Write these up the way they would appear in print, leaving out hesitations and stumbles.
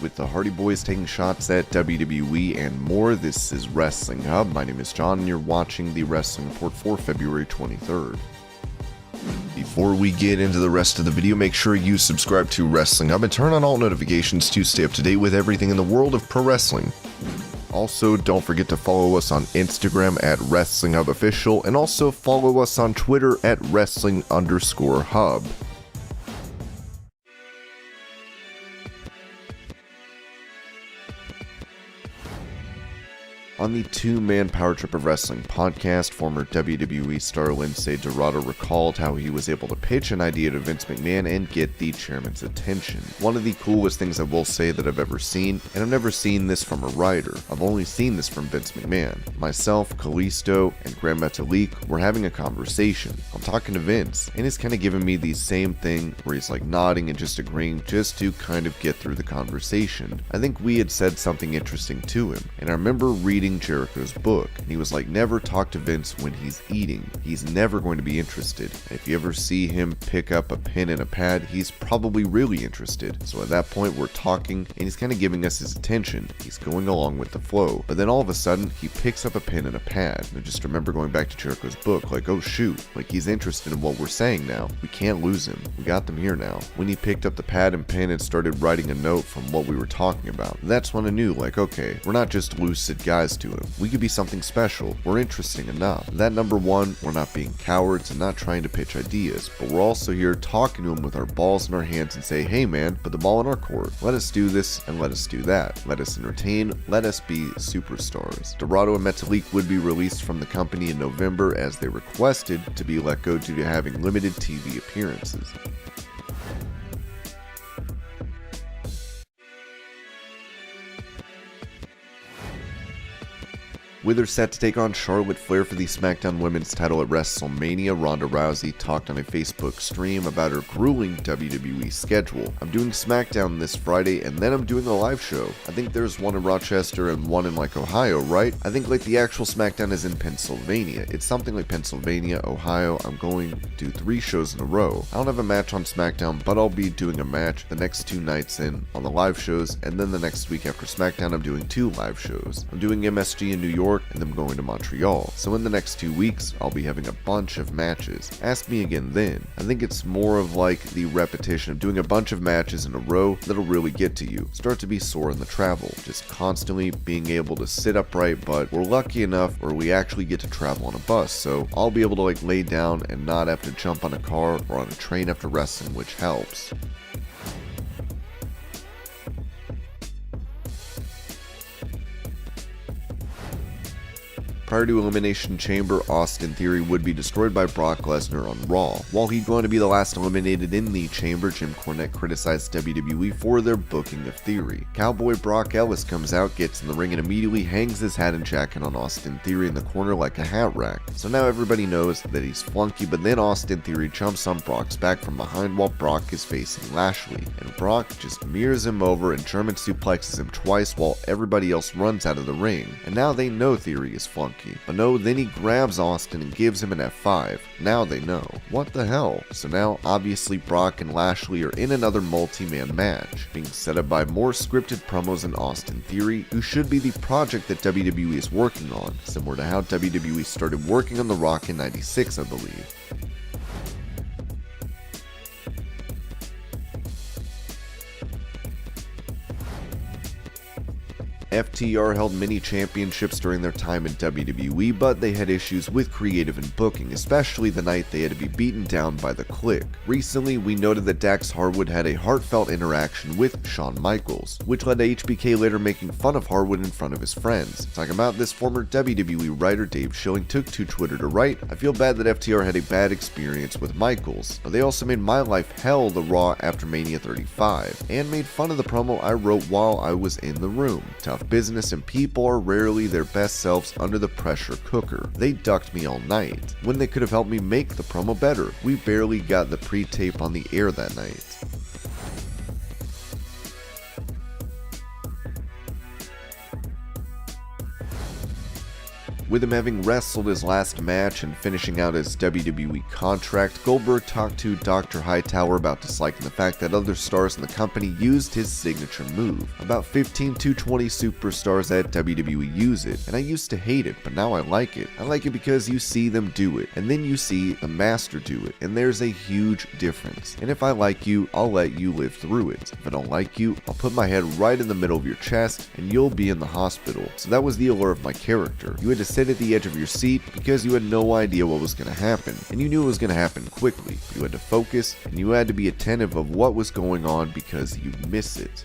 with the Hardy Boys taking shots at WWE and more. This is Wrestling Hub. My name is John and you're watching the Wrestling Report for February 23rd. Before we get into the rest of the video, make sure you subscribe to Wrestling Hub and turn on all notifications to stay up to date with everything in the world of pro wrestling. Also, don't forget to follow us on Instagram at Wrestling Hub Official and also follow us on Twitter at Wrestling_Hub. On the two-man Power Trip of Wrestling podcast, former WWE star Lindsay Dorado recalled how he was able to pitch an idea to Vince McMahon and get the chairman's attention. One of the coolest things I will say that I've ever seen, and I've never seen this from a writer. I've only seen this from Vince McMahon. Myself, Kalisto, and Grand Metalik were having a conversation. I'm talking to Vince, and he's kind of giving me the same thing where he's like nodding and just agreeing just to kind of get through the conversation. I think we had said something interesting to him, and I remember reading Jericho's book, and he was like, never talk to Vince when he's eating. He's never going to be interested. And if you ever see him pick up a pen and a pad, he's probably really interested. So at that point, we're talking, and he's kind of giving us his attention. He's going along with the flow. But then all of a sudden, he picks up a pen and a pad. And I just remember going back to Jericho's book, like, oh shoot, like he's interested in what we're saying now. We can't lose him. We got them here now. When he picked up the pad and pen and started writing a note from what we were talking about, that's when I knew, like, okay, we're not just lucid guys to him. We could be something special. We're interesting enough. That number one, we're not being cowards and not trying to pitch ideas, but we're also here talking to him with our balls in our hands and say, hey man, put the ball in our court. Let us do this and let us do that. Let us entertain. Let us be superstars. Dorado and Metalik would be released from the company in November as they requested to be let go due to having limited TV appearances. With her set to take on Charlotte Flair for the SmackDown Women's title at WrestleMania, Ronda Rousey talked on a Facebook stream about her grueling WWE schedule. I'm doing SmackDown this Friday and then I'm doing a live show. I think there's one in Rochester and one in like Ohio, right? I think like the actual SmackDown is in Pennsylvania. It's something like Pennsylvania, Ohio. I'm going to do 3 shows in a row. I don't have a match on SmackDown, but I'll be doing a match the next 2 nights in on the live shows, and then the next week after SmackDown I'm doing 2 live shows. I'm doing MSG in New York and then going to Montreal. So in the next 2 weeks, I'll be having a bunch of matches. Ask me again then. I think it's more of like the repetition of doing a bunch of matches in a row that'll really get to you. Start to be sore in the travel. Just constantly being able to sit upright, but we're lucky enough where we actually get to travel on a bus. So I'll be able to like lay down and not have to jump on a car or on a train after wrestling, which helps. Prior to Elimination Chamber, Austin Theory would be destroyed by Brock Lesnar on Raw. While he'd going to be the last eliminated in the Chamber, Jim Cornette criticized WWE for their booking of Theory. Cowboy Brock Ellis comes out, gets in the ring, and immediately hangs his hat and jacket on Austin Theory in the corner like a hat rack. So now everybody knows that he's flunky, but then Austin Theory jumps on Brock's back from behind while Brock is facing Lashley. And Brock just mirrors him over and German suplexes him twice while everybody else runs out of the ring. And now they know Theory is flunky. But no, then he grabs Austin and gives him an F5. Now they know. What the hell? So now, obviously Brock and Lashley are in another multi-man match, being set up by more scripted promos than Austin Theory, who should be the project that WWE is working on, similar to how WWE started working on The Rock in '96, I believe. FTR held many championships during their time in WWE, but they had issues with creative and booking, especially the night they had to be beaten down by the Clique. Recently, we noted that Dax Harwood had a heartfelt interaction with Shawn Michaels, which led to HBK later making fun of Harwood in front of his friends. Talking about this, former WWE writer Dave Schilling took to Twitter to write, "I feel bad that FTR had a bad experience with Michaels, but they also made my life hell the Raw after Mania 35, and made fun of the promo I wrote while I was in the room. Tough business and people are rarely their best selves under the pressure cooker. They ducked me all night, when they could have helped me make the promo better. We barely got the pre-tape on the air that night." With him having wrestled his last match and finishing out his WWE contract, Goldberg talked to Dr. Hightower about disliking the fact that other stars in the company used his signature move. About 15 to 20 superstars at WWE use it, and I used to hate it, but now I like it. I like it because you see them do it, and then you see the master do it, and there's a huge difference. And if I like you, I'll let you live through it. If I don't like you, I'll put my head right in the middle of your chest, and you'll be in the hospital. So that was the allure of my character. You had to sit at the edge of your seat because you had no idea what was going to happen, and you knew it was going to happen quickly. You had to focus, and you had to be attentive of what was going on because you'd miss it.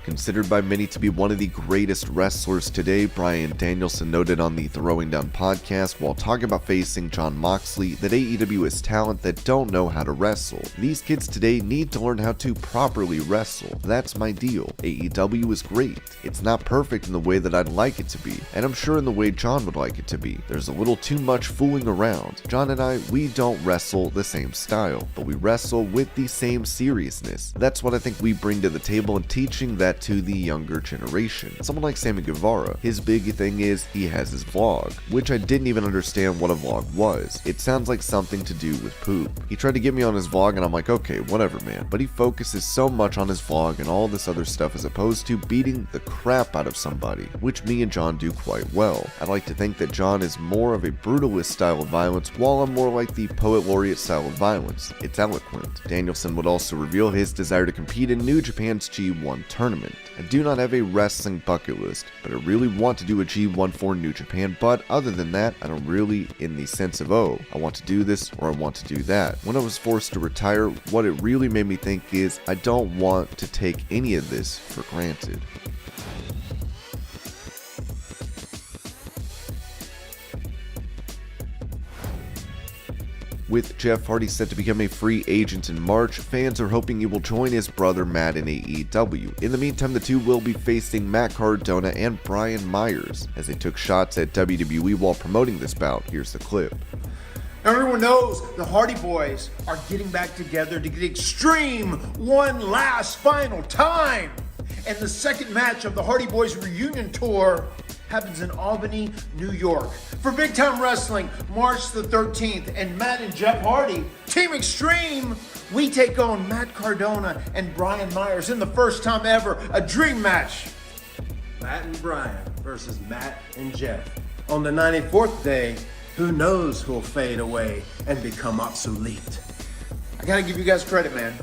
Considered by many to be one of the greatest wrestlers today, Bryan Danielson noted on the Throwing Down podcast while talking about facing Jon Moxley that AEW is talent that don't know how to wrestle. These kids today need to learn how to properly wrestle. That's my deal. AEW is great. It's not perfect in the way that I'd like it to be, and I'm sure in the way Jon would like it to be. There's a little too much fooling around. Jon and I, we don't wrestle the same style, but we wrestle with the same seriousness. That's what I think we bring to the table in teaching that to the younger generation. Someone like Sammy Guevara, his big thing is he has his vlog, which I didn't even understand what a vlog was. It sounds like something to do with poop. He tried to get me on his vlog and I'm like, okay, whatever man, but he focuses so much on his vlog and all this other stuff as opposed to beating the crap out of somebody, which me and Jon do quite well. I like to think that Jon is more of a brutalist style of violence while I'm more like the poet laureate style of violence. It's eloquent. Danielson would also reveal his desire to compete in New Japan's G1 tournament. I do not have a wrestling bucket list, but I really want to do a G1 for New Japan, but other than that, I don't really in the sense of, oh, I want to do this or I want to do that. When I was forced to retire, what it really made me think is I don't want to take any of this for granted. With Jeff Hardy set to become a free agent in March, fans are hoping he will join his brother Matt in AEW. In the meantime, the two will be facing Matt Cardona and Brian Myers as they took shots at WWE while promoting this bout. Here's the clip. Everyone knows the Hardy Boys are getting back together to get extreme one last final time. And the second match of the Hardy Boys reunion tour happens in Albany, New York. For Big Time Wrestling, March the 13th, and Matt and Jeff Hardy, Team Extreme, we take on Matt Cardona and Brian Myers in the first time ever, a dream match. Matt and Brian versus Matt and Jeff. On the 94th day, who knows who'll fade away and become obsolete. I gotta give you guys credit, man.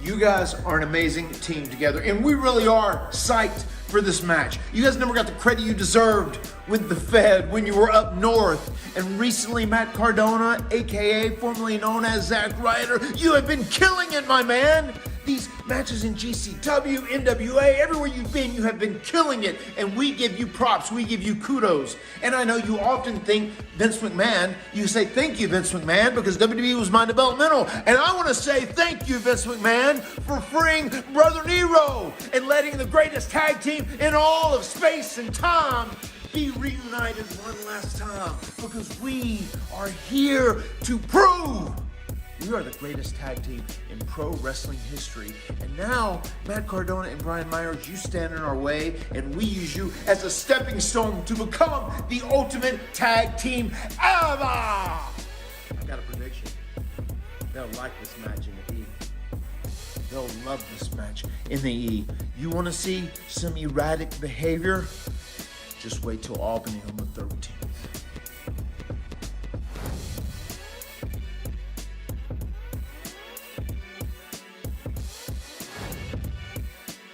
You guys are an amazing team together, and we really are psyched for this match. You guys never got the credit you deserved with the Fed when you were up north. And recently, Matt Cardona, aka formerly known as Zack Ryder, you have been killing it, my man. These matches in GCW, NWA, everywhere you've been, you have been killing it. And we give you props, we give you kudos. And I know you often think Vince McMahon, you say thank you, Vince McMahon, because WWE was my developmental. And I want to say thank you, Vince McMahon, for freeing Brother Nero and letting the greatest tag team in all of space and time be reunited one last time. Because we are here to prove we are the greatest tag team in pro wrestling history. And now, Matt Cardona and Brian Myers, you stand in our way, and we use you as a stepping stone to become the ultimate tag team ever! I got a prediction. They'll like this match in the E. They'll love this match in the E. You want to see some erratic behavior? Just wait till Albany on the 13th.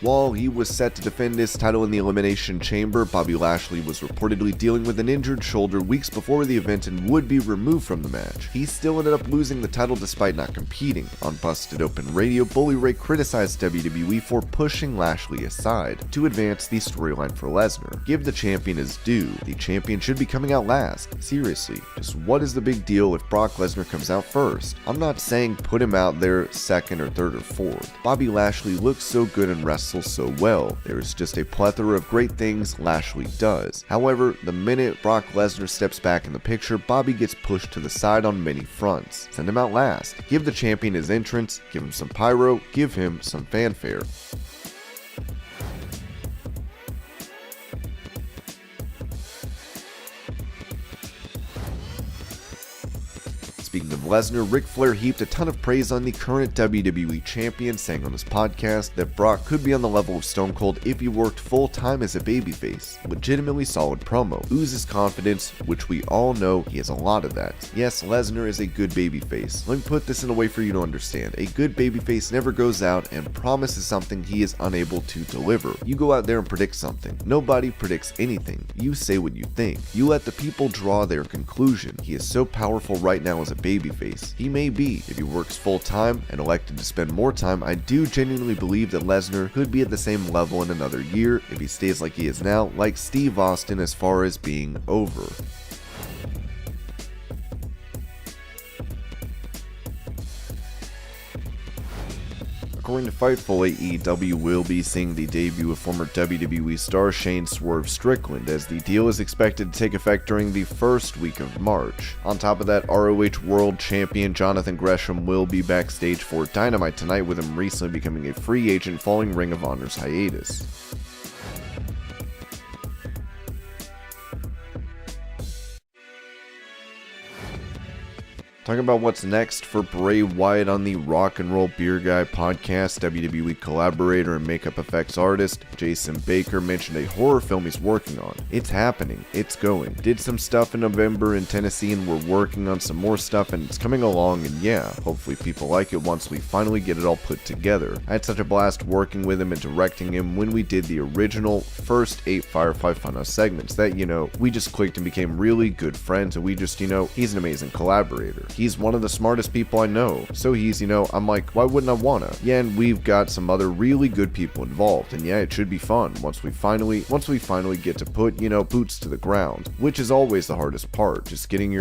While he was set to defend his title in the Elimination Chamber, Bobby Lashley was reportedly dealing with an injured shoulder weeks before the event and would be removed from the match. He still ended up losing the title despite not competing. On Busted Open Radio, Bully Ray criticized WWE for pushing Lashley aside to advance the storyline for Lesnar. Give the champion his due. The champion should be coming out last. Seriously, just what is the big deal if Brock Lesnar comes out first? I'm not saying put him out there second or third or fourth. Bobby Lashley looks so good in wrestling wrestles so well. There is just a plethora of great things Lashley does. However, the minute Brock Lesnar steps back in the picture, Bobby gets pushed to the side on many fronts. Send him out last. Give the champion his entrance, give him some pyro, give him some fanfare. Speaking of Lesnar, Ric Flair heaped a ton of praise on the current WWE champion, saying on his podcast that Brock could be on the level of Stone Cold if he worked full-time as a babyface. Legitimately solid promo. Oozes confidence, which we all know he has a lot of that. Yes, Lesnar is a good babyface. Let me put this in a way for you to understand. A good babyface never goes out and promises something he is unable to deliver. You go out there and predict something. Nobody predicts anything. You say what you think. You let the people draw their conclusion. He is so powerful right now as a babyface. He may be. If he works full time and elected to spend more time, I do genuinely believe that Lesnar could be at the same level in another year if he stays like he is now, like Steve Austin as far as being over. According to Fightful, AEW will be seeing the debut of former WWE star Shane "Swerve" Strickland, as the deal is expected to take effect during the first week of March. On top of that, ROH World Champion Jonathan Gresham will be backstage for Dynamite tonight, with him recently becoming a free agent following Ring of Honor's hiatus. Talking about what's next for Bray Wyatt on the Rock and Roll Beer Guy podcast, WWE collaborator and makeup effects artist Jason Baker mentioned a horror film he's working on. It's happening. It's going. Did some stuff in November in Tennessee, and we're working on some more stuff, and it's coming along, and yeah, hopefully people like it once we finally get it all put together. I had such a blast working with him and directing him when we did the original first 8 Firefly Funhouse segments that, we just clicked and became really good friends, and we just, he's an amazing collaborator. He's one of the smartest people I know, so he's, I'm like, why wouldn't I wanna? Yeah, and we've got some other really good people involved, and yeah, it should be fun once we finally get to put, boots to the ground, which is always the hardest part, just getting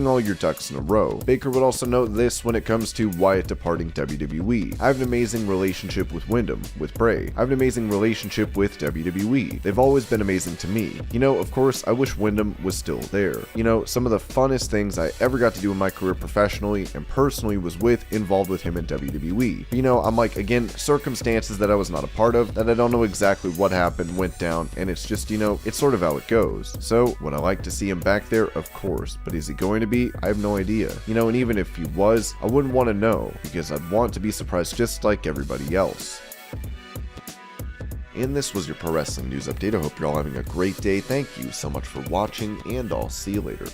all your ducks in a row. Baker would also note this when it comes to Wyatt departing WWE. I have an amazing relationship with Wyndham, with Bray. I have an amazing relationship with WWE. They've always been amazing to me. Of course, I wish Wyndham was still there. Some of the funnest things I ever got to do in my career professionally and personally was involved with him in WWE. I'm like, again, circumstances that I was not a part of, that I don't know exactly what happened, went down, and it's just, it's sort of how it goes. So, would I like to see him back there? Of course, but is he going to be? I have no idea. And even if he was, I wouldn't want to know, because I'd want to be surprised just like everybody else. And this was your Pro Wrestling News Update. I hope you're all having a great day. Thank you so much for watching, and I'll see you later.